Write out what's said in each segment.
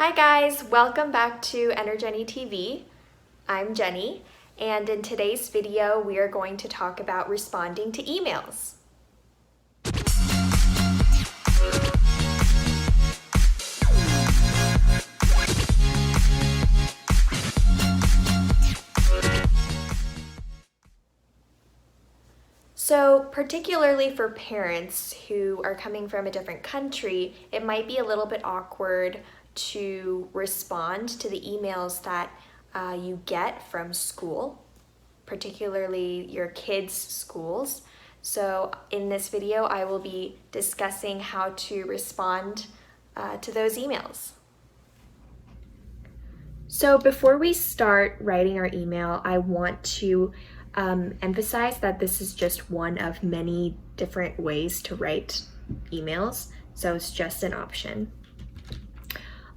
Hi guys, welcome back to EnerJennyTV. I'm Jenny, and in today's video we are going to talk about responding to emails. So particularly for parents who are coming from a different country, it might be a little bit awkward to respond to the emails that you get from school, particularly your kids' schools. So in this video, I will be discussing how to respond to those emails. So before we start writing our email, I want to emphasize that this is just one of many different ways to write emails, so it's just an option.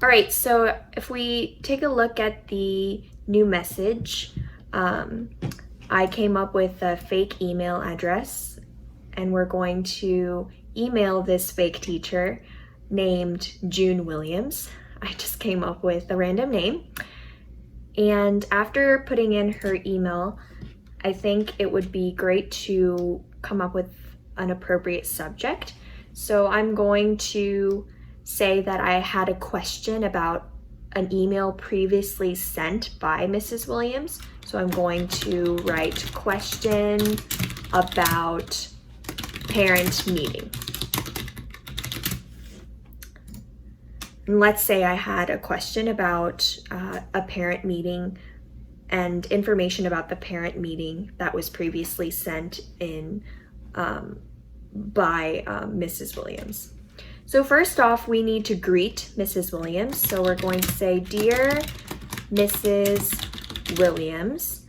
All right, so if we take a look at the new message, I came up with a fake email address, and we're going to email this fake teacher named June Williams. I just came up with a random name. And after putting in her email, I think it would be great to come up with an appropriate subject. So I'm going to say that I had a question about an email previously sent by Mrs. Williams. So I'm going to write question about parent meeting. And let's say I had a question about a parent meeting and information about the parent meeting that was previously sent in by Mrs. Williams. So first off, we need to greet Mrs. Williams. So we're going to say, "Dear Mrs. Williams,"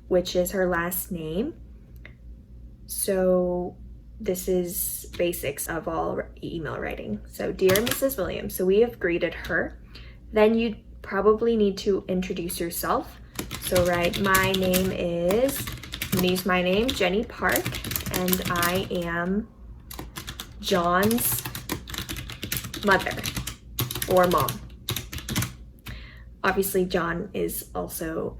which is her last name. So this is basics of all email writing. So "Dear Mrs. Williams," so we have greeted her. Then you probably need to introduce yourself. So write, "My name is," I'm gonna use my name, Jenny Park, and I am John's mother or mom. Obviously, John is also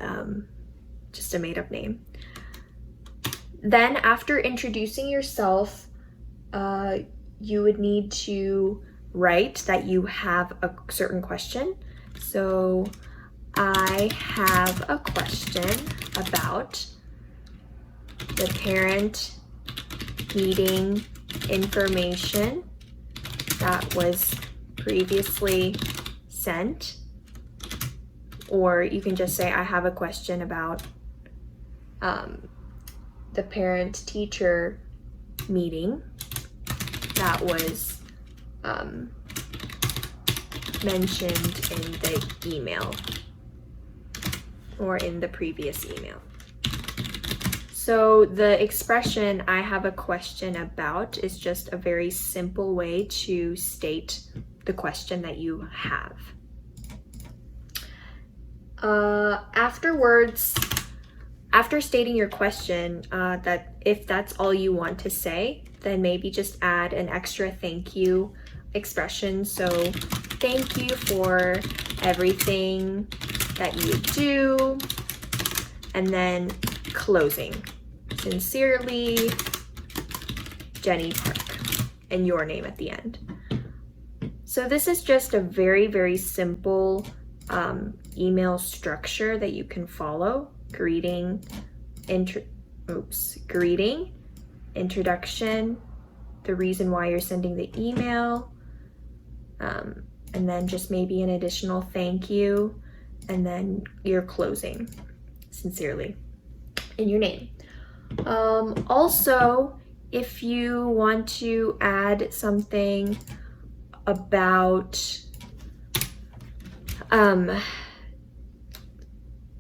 just a made-up name. Then after introducing yourself, you would need to write that you have a certain question. So I have a question about the parent meeting information that was previously sent. Or you can just say, I have a question about the parent-teacher meeting that was mentioned in the email or in the previous email. So the expression "I have a question about" is just a very simple way to state the question that you have. After stating your question, that if that's all you want to say, then maybe just add an extra thank you expression. So thank you for everything that you do, and then closing. Sincerely, Jenny Park, and your name at the end. So this is just a very, very simple email structure that you can follow. Greeting, introduction, the reason why you're sending the email, and then just maybe an additional thank you, and then your closing, sincerely, in your name. Also, if you want to add something about,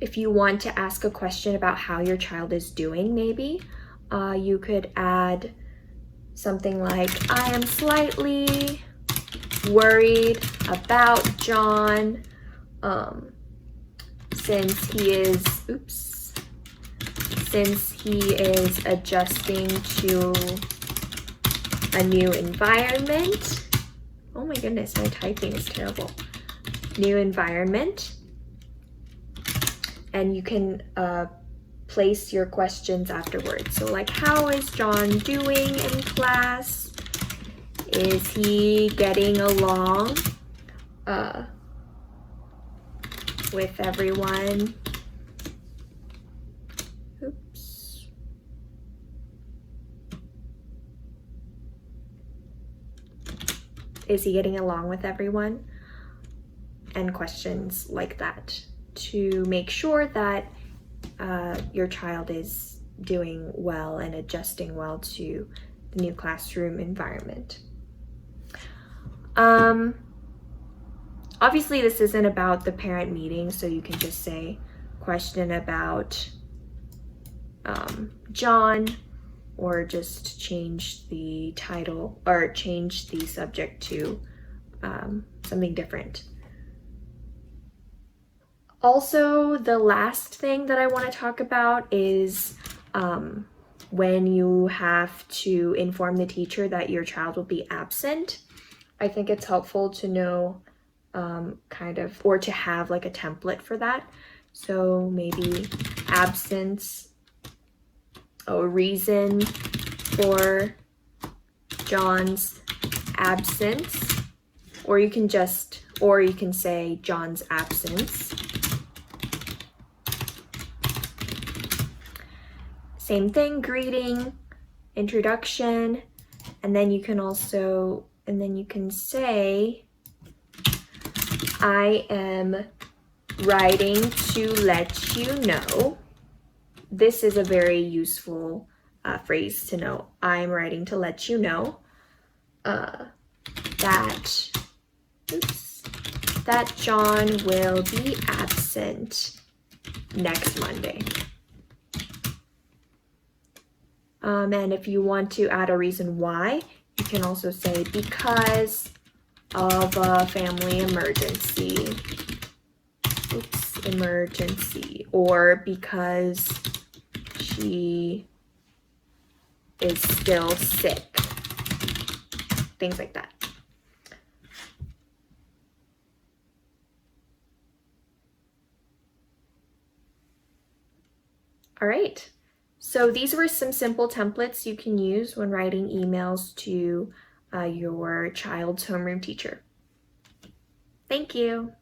if you want to ask a question about how your child is doing, maybe, you could add something like, I am slightly worried about John, since he is adjusting to a new environment. Oh my goodness, my typing is terrible. new environment, and you can place your questions afterwards. So like, how is John doing in class? Is he getting along with everyone? Oops. Is he getting along with everyone? And questions like that to make sure that your child is doing well and adjusting well to the new classroom environment. Obviously this isn't about the parent meeting, so you can just say question about John, or just change the title or change the subject to something different. Also, the last thing that I want to talk about is when you have to inform the teacher that your child will be absent. I think it's helpful to know or to have like a template for that. So maybe absence, a reason for John's absence, or you can say John's absence. Same thing, greeting, introduction, and then you can say, I am writing to let you know. This is a very useful phrase to know. I'm writing to let you know that John will be absent next Monday. And if you want to add a reason why, you can also say because of a family emergency. Or because she is still sick. Things like that. All right. So these were some simple templates you can use when writing emails to your child's homeroom teacher. Thank you.